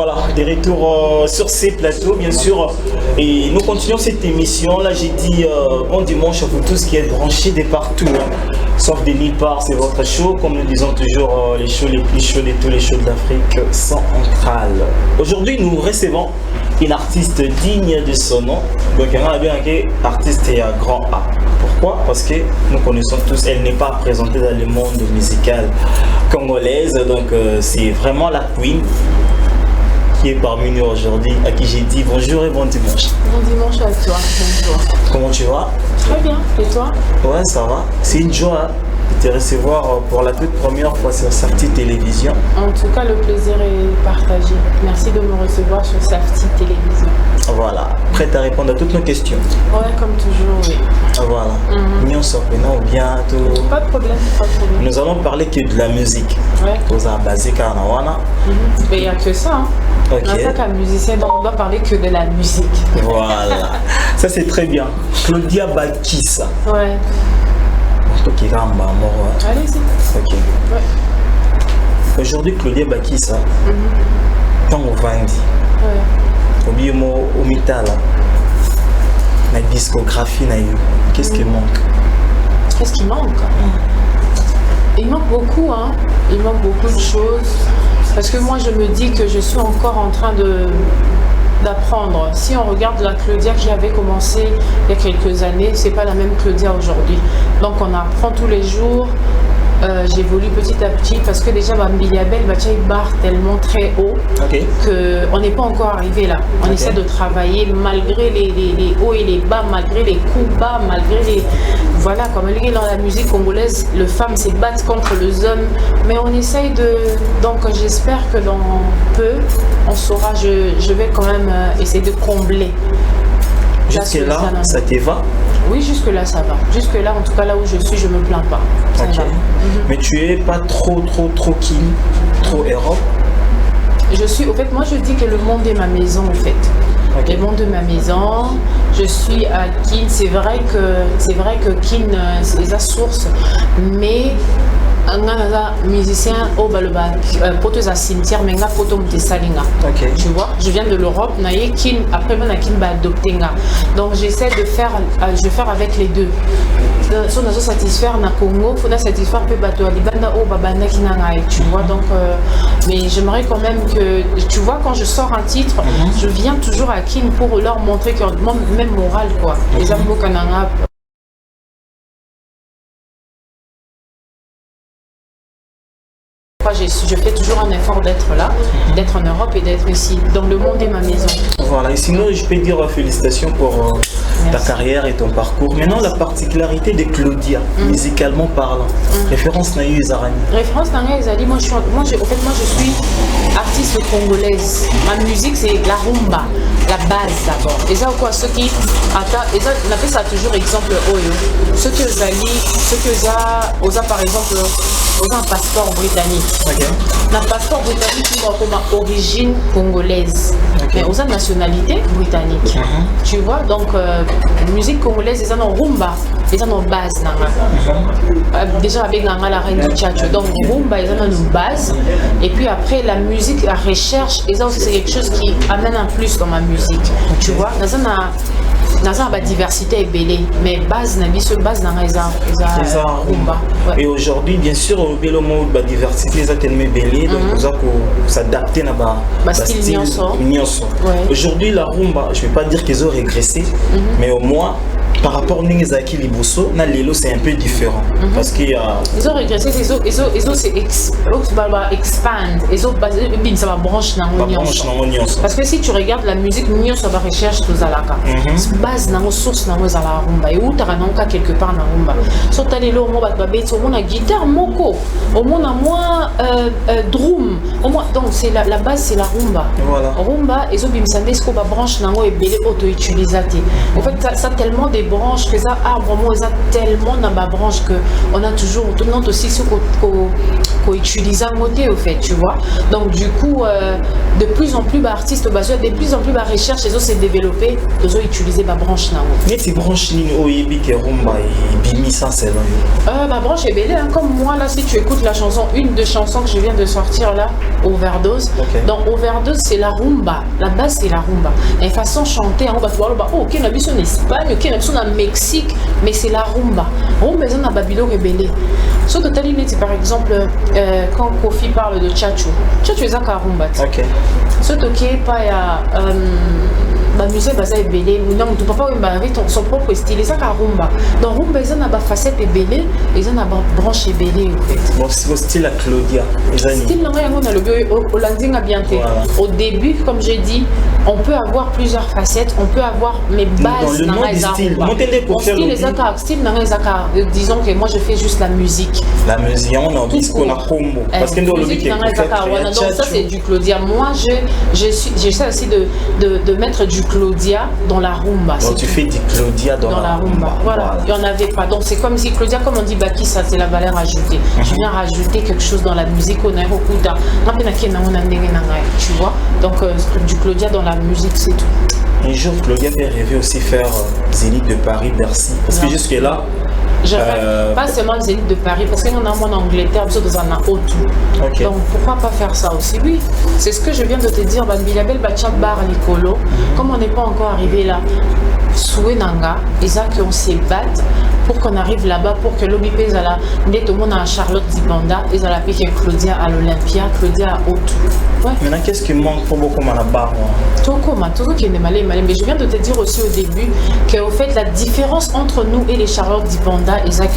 Voilà, des retours sur ces plateaux, bien sûr. Et nous continuons cette émission. Là, j'ai dit bon dimanche à vous tous qui êtes branchés de partout. Hein. Sauf de nulle part, c'est votre show. Comme nous disons toujours, les shows les plus chauds de tous les shows de l'Afrique centrale. Aujourd'hui, nous recevons une artiste digne de son nom. Donc, il y en a bien un artiste et un grand A. Pourquoi? Parce que nous connaissons tous, elle n'est pas présentée dans le monde musical congolaise. Donc, c'est vraiment la queen qui est parmi nous aujourd'hui, à qui j'ai dit bonjour et bon dimanche. Bon dimanche à toi, bonjour. Comment tu vas? Très bien, et toi? Ouais, ça va. C'est une joie de te recevoir pour la toute première fois sur Safety Télévision. En tout cas, le plaisir est partagé. Merci de me recevoir sur Safety Télévision. Voilà, prête à répondre à toutes nos questions. Ouais, comme toujours, oui. Voilà, nous sommes bientôt. Pas de problème, pas de problème. Nous allons parler que de la musique. Ouais. Vous avez basé Karnawana. Mais il n'y a que ça. Hein. Ok. On a ça qu'un musicien, donc on doit parler que de la musique. Voilà, ça c'est très bien. Claudia Bakissa. Ouais. Ok, Ramba, Allez-y. ok. Ouais. Aujourd'hui, Claudia Bakissa, tant on vendit. Ouais. Au milieu au métal, la discographie, qu'est-ce qui manque? Qu'est-ce qui manque? Il manque beaucoup, hein. Il manque beaucoup de choses. Parce que moi, je me dis que je suis encore en train d'apprendre. Si on regarde la Claudia qui avait commencé il y a quelques années, c'est pas la même Claudia aujourd'hui. Donc on apprend tous les jours. J'évolue petit à petit parce que déjà Bambiliabel barre tellement très haut qu'on n'est pas encore arrivé là. On essaie de travailler malgré les hauts et les bas, malgré les coups bas, malgré les... Voilà, comme dans la musique congolaise, les femmes se battent contre les hommes, mais on essaye de... Donc j'espère que dans peu, on saura, je vais quand même essayer de combler. Jusque-là, ça te va? Oui, jusque-là, ça va. Jusque-là, en tout cas, là où je suis, je ne me plains pas. Ok. Mais tu es pas trop keen, trop Europe? Je suis, au fait, moi je dis que le monde est ma maison, en fait. Le monde de ma maison, je suis à Kin. C'est vrai que Kin, c'est sa source, mais un musicien au baloba poteuse à cimetière mais nga poto mtesalinga. Tu vois, je viens de l'Europe, naïe Kin après moi na Kin ba adopter nga. Donc j'essaie de faire avec les deux. Si on a satisfaire na Congo, faut satisfaire peu bateau à Libanda au babanda kinanga, tu vois. Donc mais j'aimerais quand même que tu vois quand je sors un titre, je viens toujours à Kin pour leur montrer que même moral quoi. Les amours kananga. Je fais toujours un effort d'être là, d'être en Europe et d'être ici. Donc le monde est ma maison. Voilà, et sinon je peux dire félicitations pour ta carrière et ton parcours. Maintenant la particularité de Claudia, musicalement parlant, référence Naïu Zarani. Référence Naïu Zarani, moi je suis artiste congolaise. Ma musique c'est la rumba, la base d'abord. Et ça quoi, ceux qui on appelle ça toujours exemple Oyo. Ceux que Oza par exemple, Oza un passeport britannique. Un passeport britannique qui comme origine congolaise, mais aux nationalité britannique. Tu vois, donc musique congolaise, ils en ont rumba, ils en ont base. Déjà avec la reine du tchatcho, donc rumba, ils en ont une base. Et puis après, la musique, la recherche, c'est quelque chose qui amène un plus dans ma musique. Tu vois, dans la diversité est belle, mais base rumba. Et aujourd'hui, bien sûr, au bel mot de diversité, ça tellement belle, donc vous avez s'adapter à style nyonso. Aujourd'hui, la rumba, je ne vais pas dire qu'ils ont régressé, mais au moins par rapport à Ningezaki Liboso, c'est un peu différent. Parce qu'il y a... Ils ont régressé, ils ont expand, ils ont ça va branche dans parce que si tu regardes la musique, ça va recherche tout ça là. Base dans source dans la rumba et où tu as quelque part dans rumba. Sur ta les lots, on a guitare moko, au moins à moi drum, au moins donc c'est la base c'est la rumba. Rumba, ils ont bimsandé ce qu'on va branche dans et belé auto utilisaté. En fait ça tellement des branches, que ça arbre, moi, ça tellement dans ma branche que on a toujours, tout le monde aussi ce qu'on utilise à côté, au fait, tu vois. Donc, du coup, de plus en plus, artistes, de plus en plus, recherche, ils ont s'est développé, ils ont utilisé ma branche. Mais ces branches, rumba et bimi, ça, c'est là. Ma branche est belle, hein. Comme moi, là, si tu écoutes la chanson, une des chansons que je viens de sortir là, Overdose. Okay. Donc, Overdose, c'est la rumba. La base, c'est la rumba. Et façon chanter, on va voir, oh, ok, on a vu en Espagne, ok, on a vu en Mexique, mais c'est la rumba. Rumba, c'est dans Babylone rebelle. Sauf que par exemple, quand Kofi parle de Tchatchou, Tchatchou est un rumba. Ok. Sauf que, pas la musique est belle, non, tu peux pas avec son propre style, c'est la rumba. Donc, rumba, ils ont une facette belle, ils ont une branche belle, en fait. Bon, c'est au style à Claudia. Style, on a le Hollandais a bien fait. Au début, comme j'ai dit, on peut avoir plusieurs facettes, on peut avoir mes bases dans le style. Mon style, disons que moi je fais juste la musique. La musique, on a envie qu'on a combo. Parce que dans le musique, donc ça c'est du Claudia. Moi, j'essaie aussi de mettre du Claudia dans la rumba. Donc tu fais du Claudia dans la rumba. Voilà, il n'y en avait pas. Donc c'est comme si Claudia, comme on dit Baki, ça c'est la valeur ajoutée. Je viens rajouter quelque chose dans la musique. Tu vois, donc du Claudia dans la musique, c'est tout. Un jour, Claudia fait rêver aussi faire Zénith de Paris, Bercy. Parce que jusque-là, je rêve pas seulement le Zénith de Paris, parce qu'on a en Angleterre, nous sommes en haut tout. Okay. Donc pourquoi pas faire ça aussi? Oui, c'est ce que je viens de te dire, Bambilabel Bachat Bar Nicolo. Comme on n'est pas encore arrivé là, Souenanga, et ça qu'on se batte pour qu'on arrive là-bas, pour que l'Obi pèse à la tout le monde à Charlotte Dibanda, et à la pique Claudia à l'Olympia, Claudia à Haute. Ouais. Maintenant, qu'est-ce qui manque pour beaucoup à la barre? Tout qui est malé. Mais je viens de te dire aussi au début qu'au fait, la différence entre nous et les Charlotte Dibanda, et ça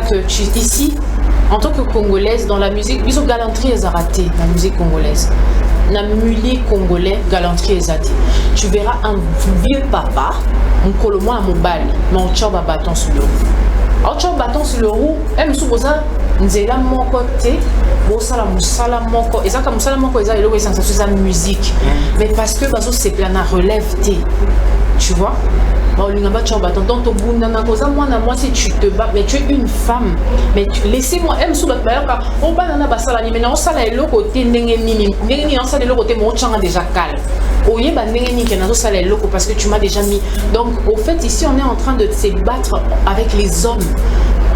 que tu ici, en tant que Congolaise, dans la musique, ils ont galanterie et raté, la musique congolaise. Na mulier congolais, galanterie et raté. Tu verras un vieux papa, un colomo à mobile, mais on tient un bâton sur le roue. On tient un bâton sur le roue, même sous ça, nzela moko te, bosala musala moko, et ça comme musala moko, ils ont sensation de musique. Mais parce que baso c'est plein à relève te, tu vois. Donc, moi, si tu te bats, mais tu es une femme. Mais laissez-moi, déjà calme. Parce que tu m'as déjà mis. Donc, au fait, ici, on est en train de se battre avec les hommes.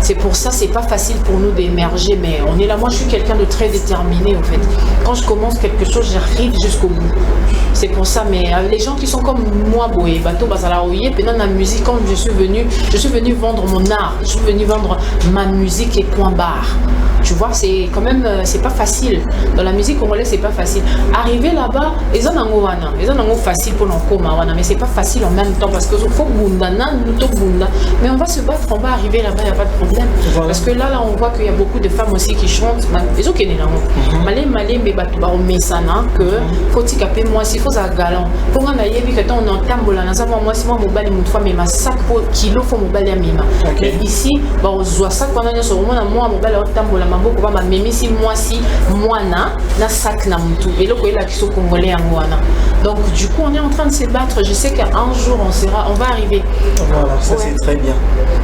C'est pour ça, c'est pas facile pour nous d'émerger, mais on est là. Moi, je suis quelqu'un de très déterminé, en fait. Quand je commence quelque chose, j'arrive jusqu'au bout. C'est pour ça, mais les gens qui sont comme moi, Boé, Bateau, Bazalaoye, pendant la musique, quand je suis venue vendre mon art, je suis venue vendre ma musique et point barre. Tu vois, c'est quand même, c'est pas facile. Dans la musique congolaise, c'est pas facile. Arriver là-bas, ils ont un facile pour nos coma, mais c'est pas facile en même temps parce que faut bunda, mais on va se battre, on va arriver là-bas, il n'y a pas de problème. Voilà. Parce que là, on voit qu'il y a beaucoup de femmes aussi qui chantent. Ils ont qu'une malé, mais on met ça, que faut t'y moi, s'il faut ça galant. Pour qu'on aille, que on entame, moi, si moi, mobile, une fois, mais ma sac pour kilo, faut mobile à mima. Mais ici, on voit ça quand on a sur moi, mobile, on beaucoup va même si moi si moi na sac na mutu et le là qui sont congolais en Guana. Donc du coup on est en train de se battre. Je sais qu'un jour on va arriver. Voilà, ça c'est très bien.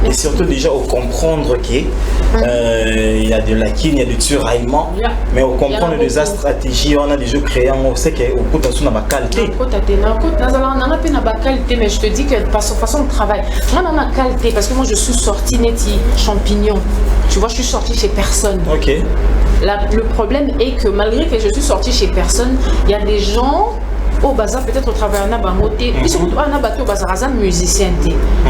Et surtout déjà au comprendre qu'il y a de l'acquis, il y a du tiraillement, mais au comprendre des stratégies, on a déjà créé, on sait qu'au côté de la qualité. Mais je te dis que par sa façon de travail, moi on a qualité parce que moi je suis sortie neti champignon. Tu vois, je suis sortie chez personne. Ok. Le problème est que malgré que je suis sortie chez personne, il y a des gens au bazar peut-être au travers d'un bamoté, ils sont un bateau bazar à musicien.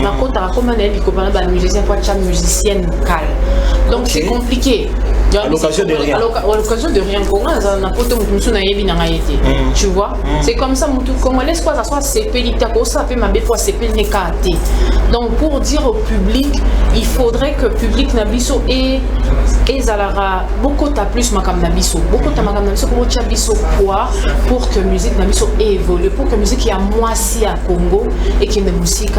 Ma côte à comme un musicien pour être musicienne calme. Donc c'est compliqué. À l'occasion de rien. À l'occasion de rien. Tu vois, c'est comme ça. Quand on laisse quoi ça soit c'est ça fait ma fois c'est donc pour dire au public, il faudrait que le public nabiso et zalara beaucoup ta plus makam nabiso, beaucoup ta makam nabiso pour chabiso quoi pour que musique nabiso évolue, pour que musique y a moisi à Congo et que la musique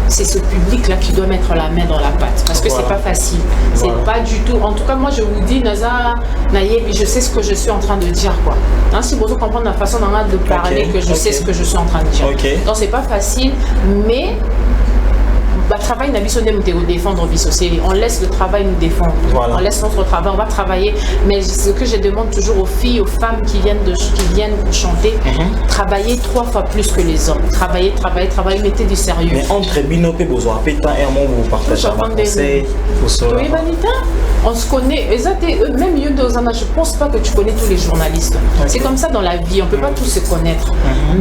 c'est ce public là qui doit mettre la main dans la pâte parce que c'est pas facile, c'est pas du tout. En tout cas moi je vous dis je sais ce que je suis en train de dire quoi. Hein, si vous comprenez la façon de parler que je sais ce que je suis en train de dire. Donc c'est pas facile, mais travail n'a de défendre on laisse le travail nous défendre. Voilà. On laisse notre travail, on va travailler. Mais ce que je demande toujours aux filles, aux femmes qui viennent chanter, travailler 3 fois plus que les hommes. Travailler, mettez du sérieux. Mais entre Bino et Bozoa, pétain et un vous partagez un conseil. On se connaît, même Yodozana, je pense pas que tu connais tous les journalistes. Okay. C'est comme ça dans la vie, on peut pas tous se connaître.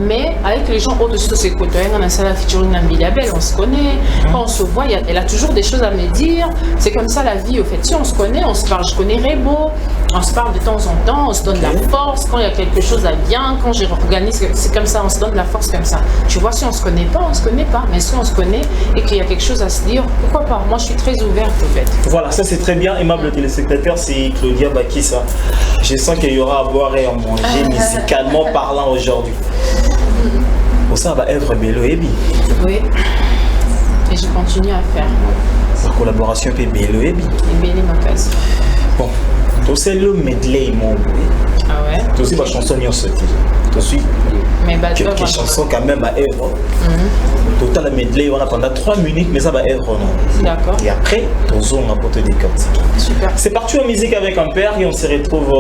Mais avec les gens au-dessus de ses côtés, on a ça la featuring Nambilabel, on se connaît. Quand on se voit, elle a toujours des choses à me dire. C'est comme ça la vie, au fait. Si on se connaît, on se parle. Je connais Rebo, on se parle de temps en temps, on se donne la force. Quand il y a quelque chose à bien, quand je réorganise, c'est comme ça, on se donne la force comme ça. Tu vois, si on se connaît pas, on se connaît pas. Mais si on se connaît et qu'il y a quelque chose à se dire, pourquoi pas? Moi, je suis très ouverte, au fait. Voilà, ça c'est très bien. Aimable téléspectateur, c'est Claudia Bakissa. Je sens qu'il y aura à boire et à manger musicalement parlant aujourd'hui. Pour ça, va œuvre Bello Ebi. Oui. Et je continue à faire. La collaboration avec Bello Ebi. Et Bello ma case. Bon, tu sais le medley, mon bruit. Ah ouais. Tu aussi ma chanson n'y a sauté. Tu suis. Mais bah, quelques chansons quand même à œuvre. Total medley, on a pendant 3 minutes, mais ça va œuvre non. D'accord. Et après, tu as un apporté des cartes. Super. C'est parti en musique avec un père et on se retrouve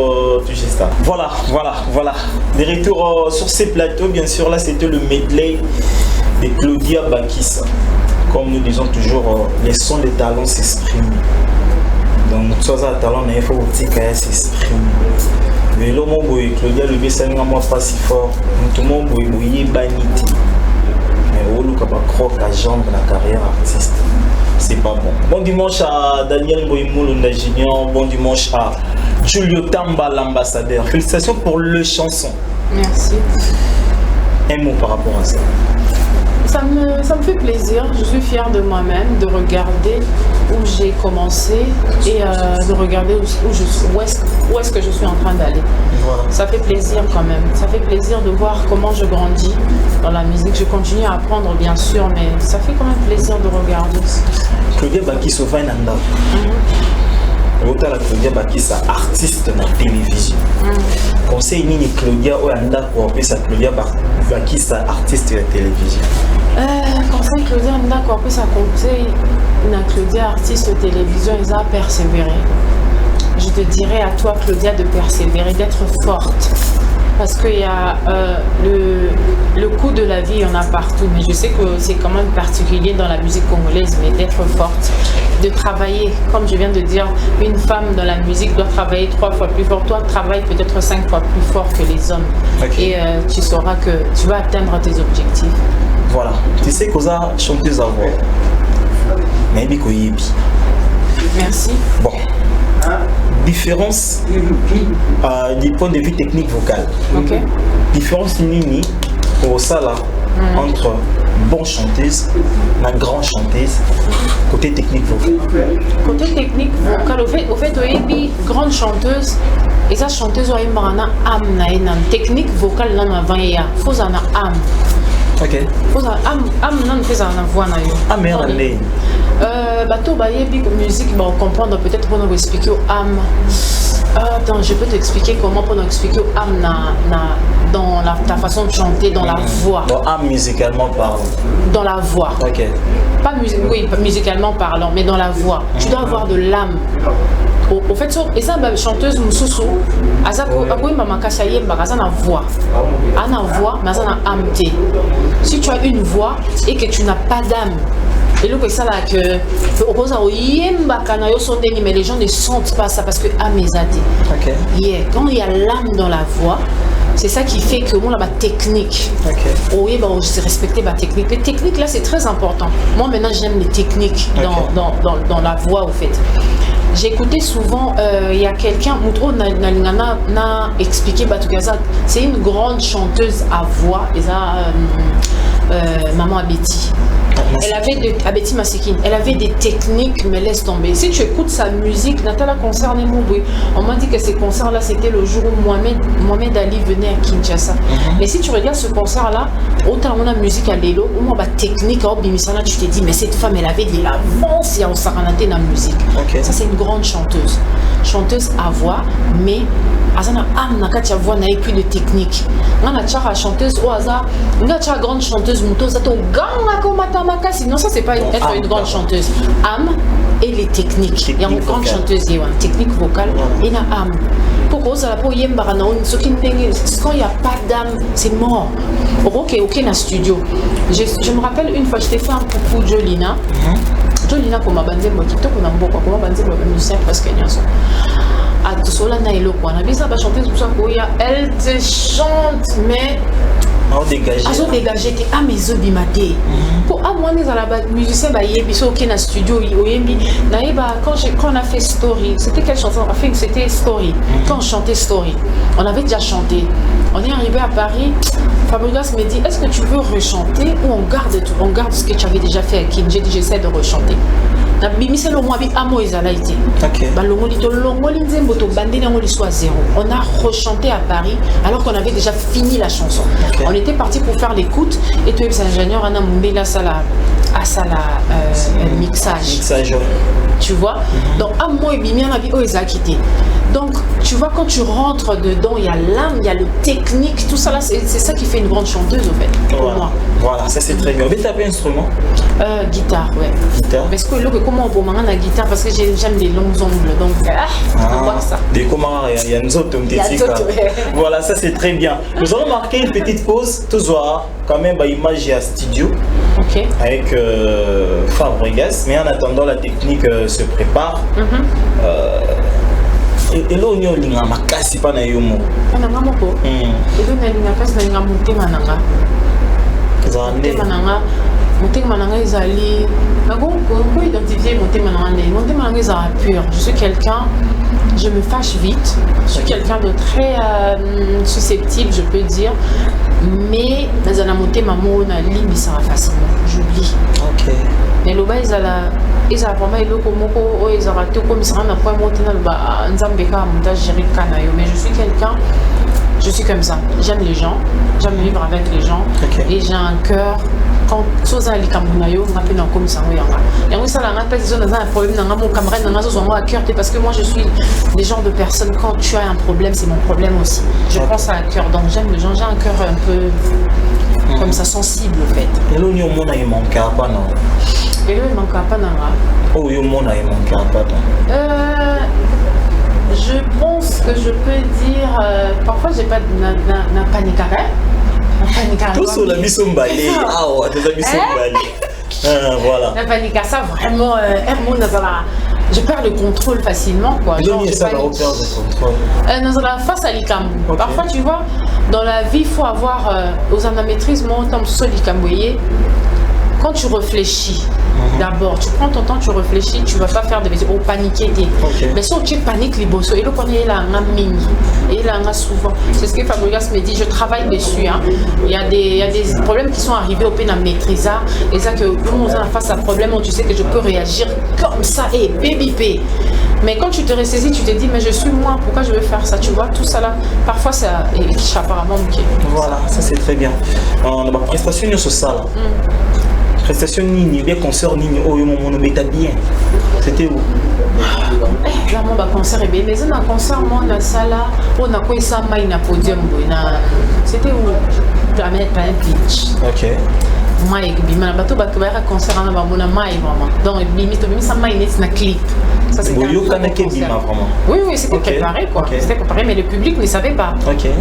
tout juste là. Voilà. Des retours sur ces plateaux, bien sûr, là c'était le medley de Claudia Bakissa. Comme nous disons toujours, les sons des talents s'expriment. Donc, soit ça, talent, mais il faut aussi qu'elle s'exprime. Mais là, mon boy, Claudia, le bessin n'est pas si fort. Tout le monde, boy, banité. Mais au lieu de croire à jambe la carrière artiste, c'est pas bon. Bon dimanche à Daniel Boymoulunda Junior. Bon dimanche à Julio Tamba, l'ambassadeur. Félicitations pour le chanson. Merci. Un mot par rapport à ça. Ça me fait plaisir, je suis fière de moi-même, de regarder où j'ai commencé et de regarder où est-ce que je suis en train d'aller. Voilà. Ça fait plaisir quand même, ça fait plaisir de voir comment je grandis dans la musique. Je continue à apprendre bien sûr, mais ça fait quand même plaisir de regarder. Claudia Bakissa Nanda. La Claudia Bakissa artiste dans la télévision. Conseil ni Claudia ou Anda pour appeler ça Claudia Bakissa artiste de la télévision. Conseil Claudia Anda pour appeler ça conseil na Claudia artiste de télévision, ils ont persévéré. Je te dirais à toi Claudia de persévérer, d'être forte. Parce qu'il y a le coût de la vie, il y en a partout, mais je sais que c'est quand même particulier dans la musique congolaise, mais d'être forte, de travailler, comme je viens de dire, une femme dans la musique doit travailler 3 fois plus fort, toi travaille peut-être 5 fois plus fort que les hommes, et tu sauras que tu vas atteindre tes objectifs. Voilà, tu sais que ça chanteuse à voix, mais merci. Bon. Différence du point de vue technique vocal. Okay. Différence nini au sala entre bonne chanteuse et grande chanteuse côté technique vocal. Côté technique vocal, au fait grande chanteuse et sa chanteuse a une âme na technique vocale là avant il y a faut en âme. OK. Faut âme non fait en voix na yo. Ah merde. Bateau bayebi musique bon comprendre peut-être pour nous expliquer aux âmes. Attends, je peux t'expliquer comment pour nous expliquer aux âmes dans ta façon de chanter, dans la voix. Dans âme musicalement parlant. Dans la voix. OK. Pas musicalement parlant, mais dans la voix. Tu dois avoir de l'âme. Au fait, et ça, chanteuse Moussousou, si tu as une voix et que tu n'as pas d'âme, et le ça là que mais les gens ne sentent pas ça parce que âme est zadé. Quand il y a l'âme dans la voix, c'est ça qui fait que moi la technique. Oui, bah, je respecter ma technique. Les techniques là c'est très important. Moi maintenant j'aime les techniques dans la voix au fait. J'écoutais souvent, il y a quelqu'un, Moutro n'a expliqué Batugaza, c'est une grande chanteuse à voix, et ça, Maman Abeti. Elle avait Abeti Masikine, elle avait des techniques, mais laisse tomber. Si tu écoutes sa musique, Natala concert Mouboué, on m'a dit que ces concerts-là, c'était le jour où Mohamed Ali venait à Kinshasa. Mais si tu regardes ce concert-là, autant on a musique à l'élo, ou moi, technique, tu te dis, mais cette femme, elle avait de l'avance, il y a dans la musique. Ça, c'est une grande chanteuse à voix, mais azana am na kati ya voix na et puis de technique ngana tchara chanteuse au hasard ngana tchara grande chanteuse muto zato ganga komata makasi non ça c'est pas être une grande chanteuse am et les techniques ya une grande chanteuse yewa technique vocale et na am pourquoi ça la po yemba na on ce qui quand il y a pas d'âme c'est mort ok na studio je me rappelle une fois je t'ai fait un coucou Jolina Jolina comme banzembo TikTok na mboko comme banzembo musicien presque nyanso à tout cela na eloko na bisa ba chanteuse pour ça koya elle te chante mais azo dégager te a mes obimate pour à moi les ala musicien ba yebi so ok na studio oyembi na eba quand on a fait Story c'était quelle chanson on a fait c'était Story quand on chantait Story on avait déjà chanté on est arrivé à Paris Fabregas me dit est-ce que tu veux rechanter ou on garde ce que tu avais déjà fait avec j'ai dit j'essaie de rechanter na bimise lo mwa bi amo ezala été ba longoli to longoli nzembo to bandina ngoli soit zéro on a rechanté à Paris alors qu'on avait déjà fini la chanson on était parti pour faire l'écoute et toi les ingénieurs ana mumbela sala mixage tu vois donc à moi bimia na bi o ezakité donc tu vois quand tu rentres dedans il y a l'âme il y a le technique tout ça là c'est ça qui fait une grande chanteuse au fait pour moi voilà ça c'est très bien mais t'as pas instrument guitare ouais guitare parce que comment on peut manger la guitare parce que j'aime les longs ongles donc on voit ça des comment il y a nous autres voilà ça c'est très bien nous allons marquer une petite pause toujours quand même bah image à studio avec Fabregas mais en attendant la technique se prépare et là on y a une makasi pas na yomo on a mamoko et donc na une makasi na mutema nanga mutema nanga ezali na go identifier mutema nanga ezala pur je suis quelqu'un je me fâche vite je suis quelqu'un de très susceptible je peux dire mais dans un mutema mona limbi ça facilement j'oublie mais le bas ezala vraiment eloko moko o ezala te comme ça na point monter ba nzambe ka montage gérer kana yo mais je suis comme ça j'aime les gens j'aime vivre avec les gens et j'ai un cœur quand chose à likambunayo on appelle comme ça yanga ça la rappelle ils ont un problème dans mon camarade dans zo à cœur parce que moi je suis des genres de personnes quand tu as un problème c'est mon problème aussi je pense à cœur donc j'aime les gens j'ai un cœur un peu comme ça sensible en fait et là on a il manque pas non et là il manque pas nanga oh yo mona il manque pas je pense que je peux dire parfois j'ai pas na panique tout sur la mission balée ah ouais la mission balée voilà la panique ça vraiment je perds le contrôle facilement quoi genre ça va perdre le contrôle dans la face à l'icam parfois tu vois dans la vie il faut avoir aux maîtrise mon temps seul l'icamboyer quand tu réfléchis d'abord tu prends ton temps tu réfléchis tu vas pas faire de bêtises ou paniquer mais si tu paniques les bossos et le connaît là un mini et là on a souvent c'est ce que Fabregas me dit je travaille dessus hein. il y a des problèmes qui sont arrivés au peine à maîtriser et ça que nous on a face à un problème où tu sais que je peux réagir comme ça et baby mais quand tu te ressaisis tu te dis mais je suis moi pourquoi je veux faire ça tu vois tout ça là parfois ça est apparemment voilà ça c'est très bien on a ma prestation sur ça là prestation ni bien concert ni oh yo mon beta bien c'était où là mon ba concert et bien mais un concert moi na sala on a quoi ça mai na podium na c'était où Planet Beach mai bima na bato ba ka concert na ba mona mai vraiment donc limite ça mai net na clip ça c'est vraiment oui c'était préparé quoi c'était préparé mais le public ne savait pas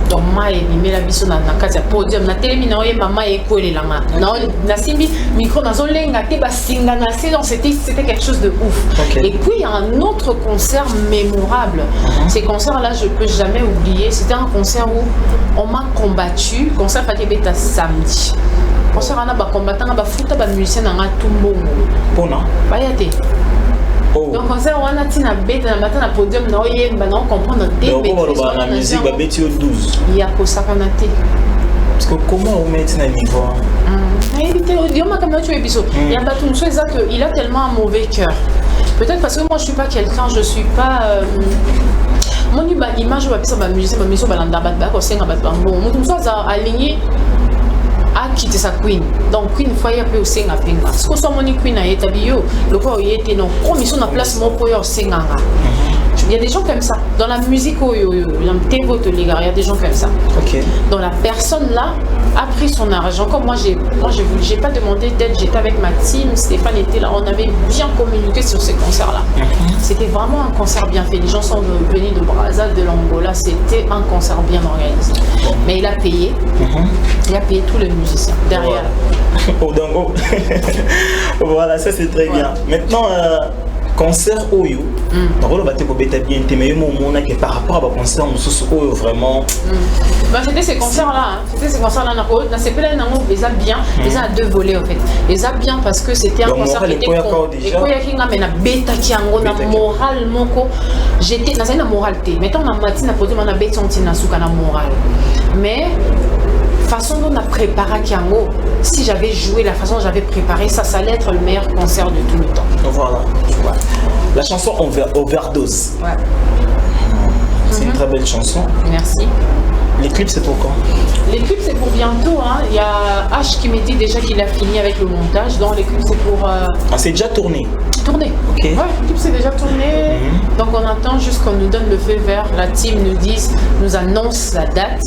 donc mai bima la biso na kati podium na télé na oyeba mai ekolelanga na simbi micro na zolenga te ba singa na donc c'était quelque chose de ouf et puis il y a un autre concert mémorable ces concerts là je peux jamais oublier c'était un concert où on m'a combattu concert Fakebeta samedi concert ana ba combattant ba futa ba musicien na tumbongo pona bayate donc concert on a tina bête na matin na podium na oyemba na comprendre des la musique ba beti au 12 il y a ko sakana te parce que comment on met na niveau il y a Batou il a tellement un mauvais cœur peut-être parce que moi je suis pas quelqu'un je suis pas mon image va pisser ma musique ma mission balanda bat ko senga bat bon mon soit aligné a quitté sa queen donc queen fois il a peu senga pinga ce que soit mon queen a établi yo le quoi il était non comme ils sont en place mon pour yo senga Il y a des gens comme ça. Dans la musique, il y a des gens comme ça. Okay. Donc la personne là a pris son argent. Comme moi, j'ai pas demandé d'aide. J'étais avec ma team. Stéphane était là. On avait bien communiqué sur ces concerts-là. C'était vraiment un concert bien fait. Les gens sont venus de Brazzaville, de l'Angola. C'était un concert bien organisé. Mais il a payé. Il a payé tous les musiciens derrière. Au Dango. Voilà, ça c'est très bien. Maintenant, concert Oyo. Par rapport à concert Oyo, vraiment. C'était ces concerts-là. C'était ces concerts-là. Ils ont bien. Ils ont deux volets en fait. Ils ont bien parce que c'était un concert qui était con. J'étais dans la moralité. Maintenant, on a matin à poser mon bête na morale. Mais façon dont on a préparé Kiango, si j'avais joué la façon dont j'avais préparé, ça allait être le meilleur concert de tout le temps. Voilà. La chanson Overdose. Ouais. C'est une très belle chanson. Merci. Les clips, c'est pour quand? Les clips, c'est pour bientôt. Hein. Il y a H qui me dit déjà qu'il a fini avec le montage. Donc, les clips, c'est pour. Ah, c'est déjà tourné? Tourné. Ok. Ouais, le clip, c'est déjà tourné. Donc, on attend juste qu'on nous donne le feu vert. La team nous annonce la date.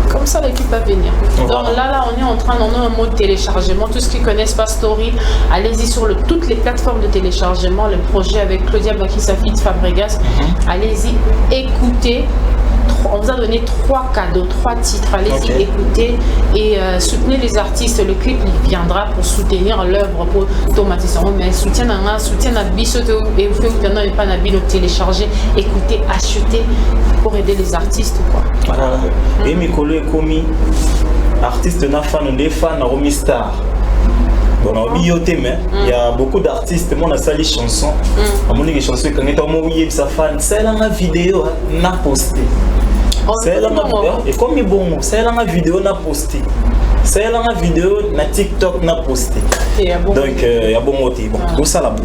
Comme ça, l'équipe va venir. Voilà. Donc là, on est en train, on a un mode téléchargement. Tous ceux qui connaissent pas Story, allez-y sur toutes les plateformes de téléchargement. Le projet avec Claudia Bakissafit Fabregas. Allez-y, écoutez. On vous a donné 3 cadeaux, 3 titres. Allez-y, écoutez et soutenez les artistes. Le clip il viendra pour soutenir l'œuvre pour Thomas. Mais soutien à Bisso et vous faites pas Nabi télécharger, écoutez, acheter pour aider les artistes quoi. Voilà. Et mes collègues commis artistes na fan des fans à Romy Star. Bon, il y a beaucoup d'artistes, moi, on a sali chansons. On a des chansons quand on a sa fan, c'est la vidéo na posté. C'est la et comme il bon, c'est la vidéo na posté. C'est la vidéo na TikTok na posté. Donc il y a bon motif. Bon, tout ça là.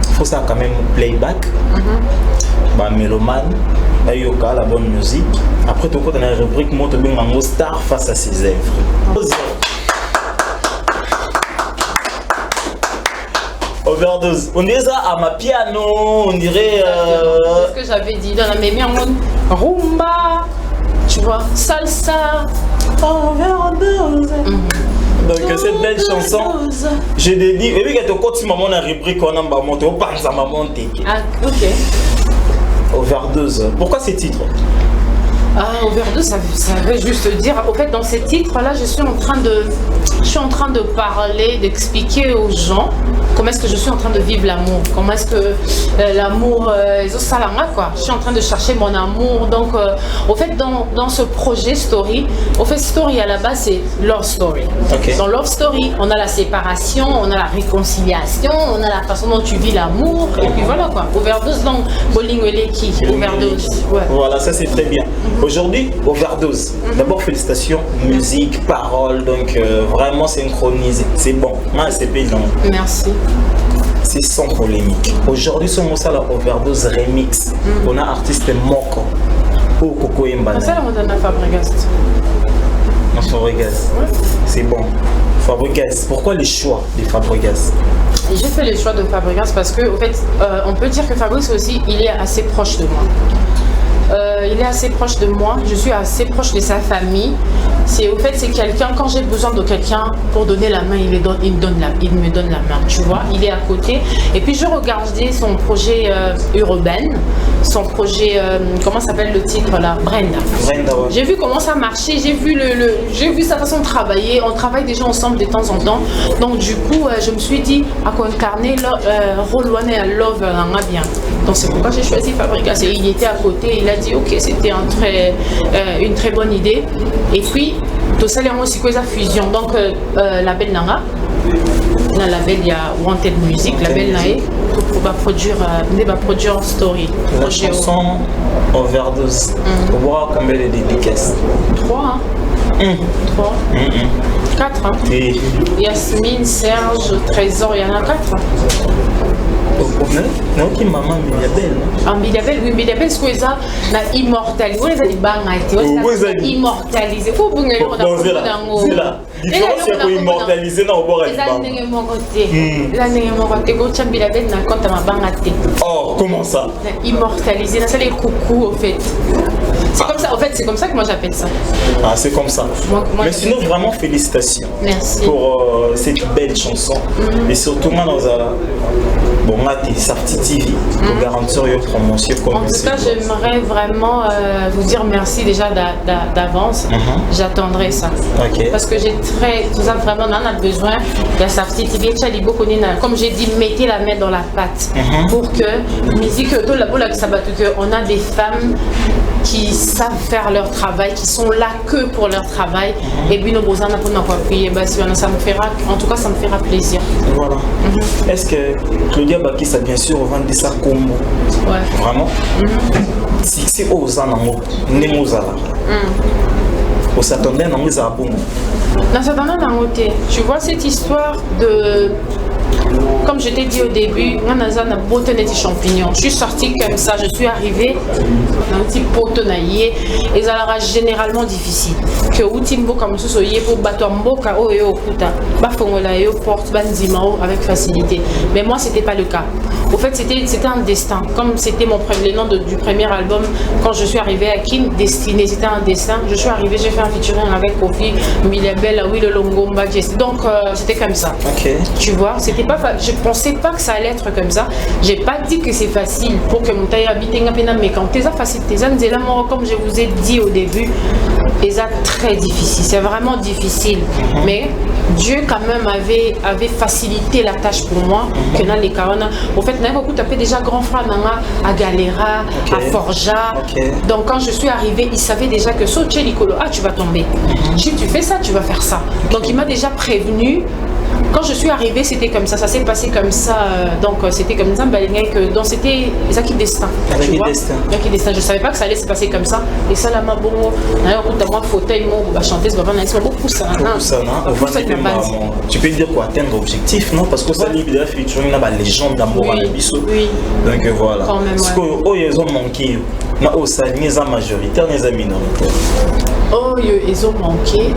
Il faut ça quand même playback. Bah mélomane, là yoka la bonne musique. Après tout quand on a la rubrique monte bien en star face à ses œuvres. Overdose. On dirait ça à ma piano, on dirait. C'est ce que j'avais dit dans la mémé en mode rumba, tu vois, salsa. Overdose. Donc cette belle chanson, je dédie. Et puis quand tu m'as montré la rubrique, on a monté, on pense à ma montée. Ah ok. Overdose. Pourquoi ces titres? Overdose, ça veut juste dire. Au fait, dans ces titres-là, je suis en train de parler, d'expliquer aux gens comment est-ce que je suis en train de vivre l'amour. Comment est-ce que l'amour, quoi. Je suis en train de chercher mon amour. Donc, au fait, dans ce projet Story, au fait, Story à la base, c'est Love Story. Okay. Dans Love Story, on a la séparation, on a la réconciliation, on a la façon dont tu vis l'amour. Et puis voilà quoi. Overdose, donc, Bowling Weleki, Overdose. Ouais. Voilà, ça c'est très bien. Aujourd'hui, Overdose. D'abord, félicitations, musique, paroles, donc vraiment synchronisé. C'est bon, c'est paysan. Merci. C'est sans polémique. Aujourd'hui, sur mon salon Overdose Remix, on a artiste Moko. Ou Coco Mbana. C'est ça, on a Fabregas. Fabregas. Ouais. C'est bon. Fabregas. Pourquoi le choix de Fabregas? J'ai fait le choix de Fabregas parce que, en fait, on peut dire que Fabregas aussi, il est assez proche de moi. Il est assez proche de moi, je suis assez proche de sa famille. Au fait, c'est quelqu'un, quand j'ai besoin de quelqu'un pour donner la main, il me donne la main, tu vois, il est à côté. Et puis je regardais son projet Urban, son projet, comment s'appelle le titre là, Brenda. Brenda, ouais. J'ai vu comment ça marchait, j'ai vu sa façon de travailler, on travaille déjà ensemble de temps en temps. Donc du coup, je me suis dit, à quoi incarner Rolwane à Love bien. Donc c'est pourquoi j'ai choisi Fabregas. Et il était à côté, il a dit ok, c'était une très bonne idée. Et puis, tout ça, il y a aussi la fusion. Donc, la belle Nanga, dans la label, il y a Wanted Music, la belle Nae, qui va produire Story. La chanson Overdose. On va voir combien de dédicaces? 3, hein? 3. 4, hein? Et... Yasmine, Serge, Trésor, il y en a 4. Non, qui maman Mbiliabel. En Mbiliabel, oui, Mbiliabel, ce que ça, na immortalisé. Vous les avez bangati, immortalisé. Faut vous ngeli on a bon, c'est là. Différence c'est pour immortaliser na obora les années mon côté. Les années mon côté, go Mbiliabel na compte ma bangati. Oh, comment ça? Immortalisé, ça les coucou au fait. C'est comme ça, en fait, c'est comme ça que moi j'appelle ça. Ah, c'est comme ça. Moi, mais sinon, vraiment félicitations. Merci. Pour cette belle chanson. Et surtout, moi, dans un. Bon, moi, t'es Sarti TV pour garantir une promotion. En tout cas, j'aimerais vraiment vous dire merci déjà d'avance. J'attendrai ça. Okay. Parce que j'ai très. Tout ça, vraiment, on en a besoin. La Sarti TV, comme j'ai dit, mettez la main dans la pâte. Pour que, musique, on a des femmes qui savent faire leur travail, qui sont là que pour leur travail. Et puis, nous avons besoin de ça me fera, en tout cas, ça me fera plaisir. Voilà. Est-ce que Claudia Bakissa, bien sûr, vend des sacs comme ouais. Vraiment si c'est aux anamos, Nemozala. Au s'attendait à nous à bon. Tu vois cette histoire de. Comme je t'ai dit au début, je suis sortie comme ça, je suis arrivée dans un petit poteau naïe et ça sera généralement difficile. Que Outimbo comme ça pour battre Mboka o et au Kuta, Bafongola et au porte Banzimao avec facilité. Mais moi c'était pas le cas. Au fait c'était un destin. Comme c'était le nom du premier album, quand je suis arrivée à Kin, Destiné, c'était un destin. Je suis arrivée, j'ai fait un featuring avec Kofi, Mbiliabel, oui le Longomba, donc c'était comme ça. Okay. Tu vois, c'était pas je pensais pas que ça allait être comme ça. J'ai pas dit que c'est facile pour que mon taille habite mais quand t'es facile, comme je vous ai dit au début, c'est très difficile. C'est vraiment difficile. Mais Dieu quand même avait facilité la tâche pour moi. Que dans les Karana, au fait, on a beaucoup tapé déjà grand frère à Galera, à Forja. Donc quand je suis arrivée, il savait déjà que Soche Nicolo, tu vas tomber. Si tu fais ça, tu vas faire ça. Donc il m'a déjà prévenu. Quand je suis arrivée, c'était comme ça s'est passé comme ça. Donc c'était comme ça, donc c'était ça qui destin. Tu vois, qui destin. Je savais pas que ça allait se passer comme ça. Et ça, là, bon, moi, fauteuil, moi, chanteuse, beaucoup ça. Tu peux dire quoi, atteindre l'objectif, non? Parce que ça, il y a featuring la légende d'amour à l'Abisso. Donc voilà. Parce que ils ont manqué. Au salon, ils sont majoritaires, ils sont minoritaires. Oh, ils ont manqué.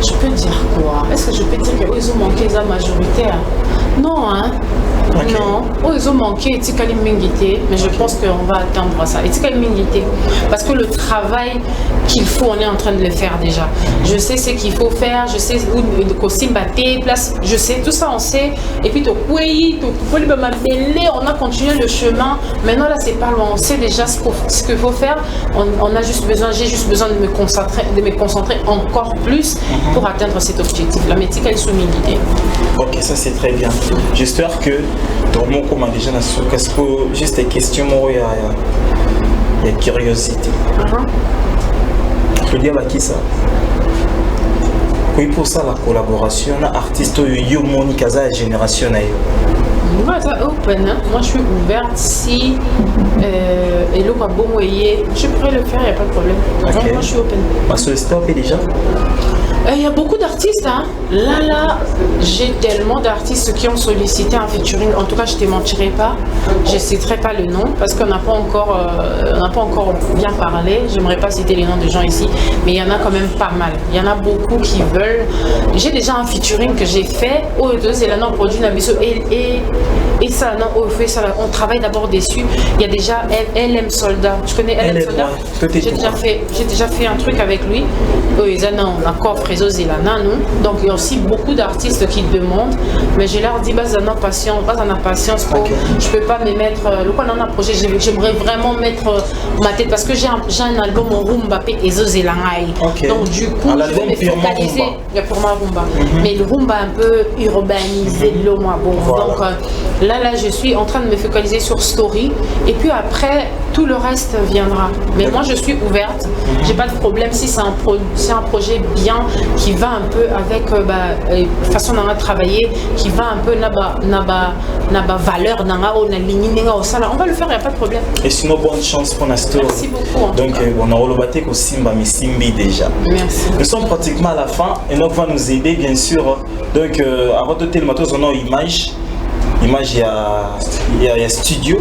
Je peux dire quoi? Est-ce que je peux dire qu'ils ont manqué les majoritaires? Non, hein? Okay. Non. Oh, ils ont manqué Etikali Mingité, mais je pense qu'on va atteindre ça. Etikali Mingité. Parce que le travail qu'il faut, on est en train de le faire déjà. Je sais ce qu'il faut faire, je sais où de costume battre, place, je sais, tout ça on sait. Et puis, on a continué le chemin. Maintenant, là, c'est pas loin. On sait déjà ce qu'il faut faire. On a juste besoin, j'ai juste besoin de me concentrer encore plus pour atteindre cet objectif-là. Mais Etikali Mingité. Ok, ça c'est très bien. J'espère que dans mon comment déjà parce que juste des questions, il y a curiosité. Je dis à qui ça? Oui, pour ça la collaboration, artiste yo Monica za génération moi open, hein? Moi je suis ouverte si et le quoi bon voyez, je pourrais le faire, il n'y a pas de problème. Okay. Moi je suis open. Parce que le stop est déjà. Il y a beaucoup d'artistes, hein. Là, j'ai tellement d'artistes qui ont sollicité un featuring. En tout cas, je ne te mentirai pas. Je ne citerai pas le nom parce qu'on n'a pas encore bien parlé. J'aimerais pas citer les noms de gens ici, mais il y en a quand même pas mal. Il y en a beaucoup qui veulent. J'ai déjà un featuring que j'ai fait. C'est là, non, produit Nabiso et ça, non, on travaille d'abord dessus. Il y a déjà LM Soldat. Tu connais LM Soldat? J'ai déjà fait un truc avec lui. Ils ont un accord réseau Zélana, nous. Donc il y a aussi beaucoup d'artistes qui demandent, mais je leur dis patience, je peux pas me mettre le quoi dans un projet, j'aimerais vraiment mettre ma tête parce que j'ai un album en rumba et Zélanaï. Donc du coup je vais me focaliser pour ma rumba. Mais le rumba un peu urbanisé le moi bon. Voilà. Donc là je suis en train de me focaliser sur Story et puis après tout le reste viendra. Mais moi je suis ouverte, j'ai pas de problème si c'est un projet bien qui va un peu avec façon dont on a travaillé, qui va un peu naba valeur on va le faire, il n'y a pas de problème. Et sinon bonne chance pour la story. Merci beaucoup. Donc on a rebatté qu'au Simba mais Simbi déjà. Merci. Nous sommes pratiquement à la fin et donc va nous aider bien sûr. Donc avant de tel matos on a une image. Image, il y a studio.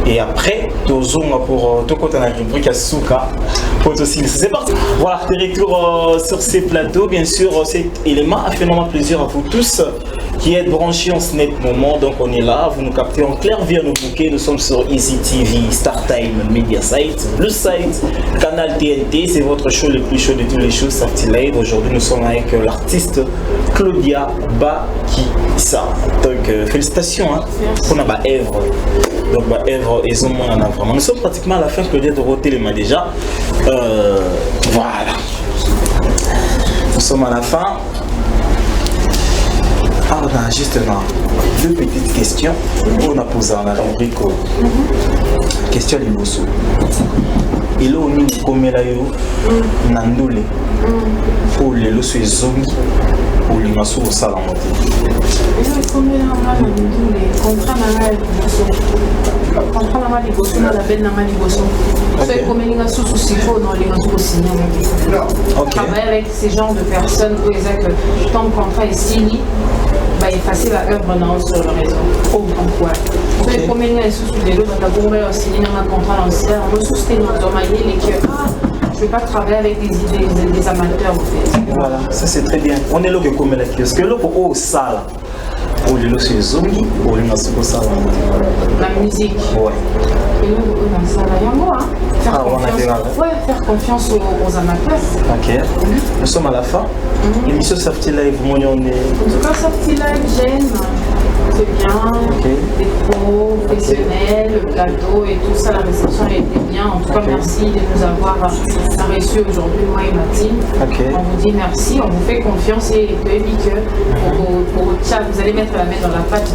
Et après, tu as pour tout côté dans la rubrique à Souka. C'est parti. Voilà, de retour sur ces plateaux. Bien sûr, cet élément a fait énormément plaisir à vous tous qui êtes branchés en ce net moment. Donc, on est là. Vous nous captez en clair via nos bouquets. Nous sommes sur Easy TV, StarTime, Mediasite, le site, Canal TNT. C'est votre show le plus chaud de tous les shows, Sorti Live. Aujourd'hui, nous sommes avec l'artiste Claudia Bakissa. Donc, félicitations pour la Èvre. Donc, Èvre et son monde en a vraiment. Nous sommes pratiquement à la fin, Claudia Dorothée les déjà. Voilà. Nous sommes à la fin. Ah, on a justement deux petites questions. On a posé dans la rubrique. Question de Bosso. Et là, on est comme là, Nandole. Pour les lois zombie. Pour les massos au salon. Travailler avec ces genres de personnes où ils tant contrat est signé, effacer la œuvre sur le réseau. Oh, pourquoi? Je ne vais pas travailler avec des amateurs en fait. Voilà, ça c'est très bien. On est là comme la kiosque. Là pour au salle. Pour les lois zombie, pour les massos au salon. La musique. Ouais. Et nous, on a ça là, faire confiance aux amateurs. Ok. Nous sommes à la fin. L'émission Sorti Live, on est. En tout cas, Sorti Live, j'aime. C'est bien. Les professionnels, le plateau et tout ça, la réception a été bien. En tout cas, merci de nous avoir reçus aujourd'hui, moi et Mathilde. On vous dit merci, on vous fait confiance et que vous allez mettre la main dans la pâte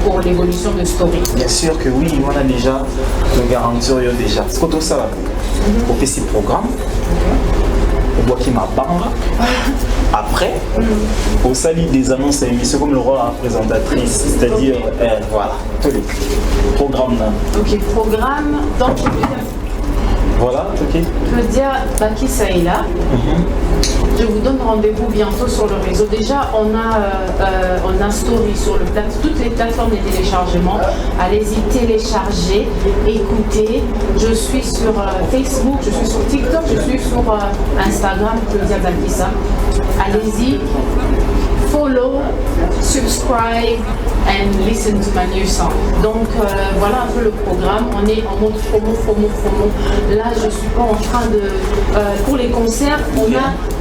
pour l'évolution de Story. Bien sûr que oui, on a déjà le garantir déjà. Ce que ça va pour faire ces programmes, on voit qui m'a banga. Après, au salut des annonces et émissions comme le rôle de la présentatrice, c'est-à-dire, voilà, tous les programmes. Ok, programme, donc voilà, ok. Claudia Bakissa est là. Je vous donne rendez-vous bientôt sur le réseau. Déjà, on a Story sur toutes les plateformes de téléchargement. Allez-y, téléchargez, écoutez. Je suis sur Facebook, je suis sur TikTok, je suis sur Instagram, Claudia Bakissa. Allez-y, follow, subscribe and listen to my new song. Donc voilà un peu le programme. On est en mode promo. Là, je suis pas en train de... pour les concerts,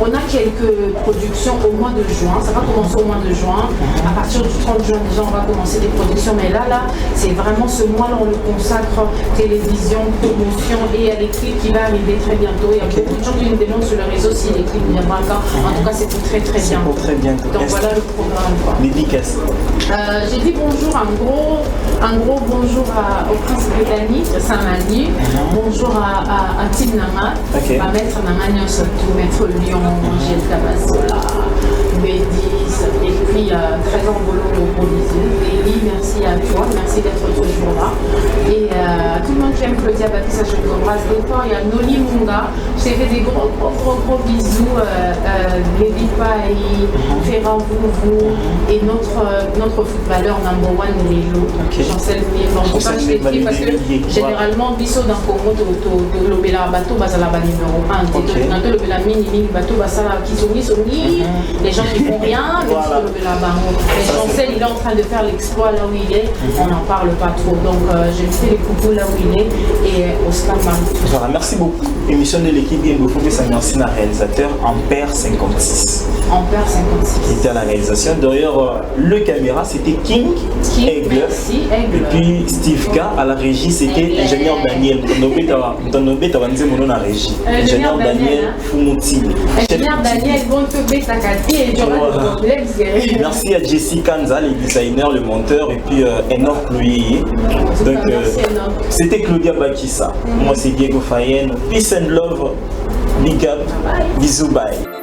on a quelques productions au mois de juin. Ça va commencer au mois de juin. À partir du 30 juin, déjà, on va commencer des productions. Mais là, c'est vraiment ce mois-là, on le consacre télévision, promotion et il y a des clips qui vont arriver très bientôt. Il y a beaucoup de gens qui me demandent sur le réseau si les clips viendront encore. En tout cas, c'est pour très bien. Très bien. Donc voilà le programme. Dédicace. J'ai dit bonjour, un gros bonjour au prince Britannique, Saint-Manu. Bonjour à Tim Nama, à Maître Nama surtout, Maître Lyon, Angèle Tabassola, Bédis, et puis Trésor Bolo au Lévi, merci à toi, merci d'être toujours là. Et tout le monde qui aime Claudia Bakissa, je vous embrasse des fois. Il y a Noli Munga, je t'ai fait des gros bisous, Lévi Paï, Ferrand Vouvou et notre footballeur number one, Lélo, Chancel Mouillé. En tout cas, je l'ai écrit parce que généralement, Bisso dans Congo, le bateau, basala numéro 1, le mini bateau, basala qui sont les gens qui font rien, mais Chancel, il est en train de faire l'exploit là où il est, on n'en parle pas trop. Donc, je lui fais les coucous là où il est et Oscar Marie. Voilà, merci beaucoup. Émission de l'équipe bien beaucoup, ça merci à réalisateur Ampère 56. Ampère 56. Qui était à la réalisation. D'ailleurs, le caméra c'était King Aigle. Merci, Aigle. Et puis Steve K à la régie c'était ingénieur Daniel. Mon régie. Ingénieur Daniel Fumouti. Ingénieur Daniel, bon te bétakati et du problème. Merci à Jessie Kanza, le designer, le monteur, et puis Enoch Louis. Donc c'était Claudia Bakissa. Moi c'est Diego Fayenne. Peace and love. Big up. Bisous, bye.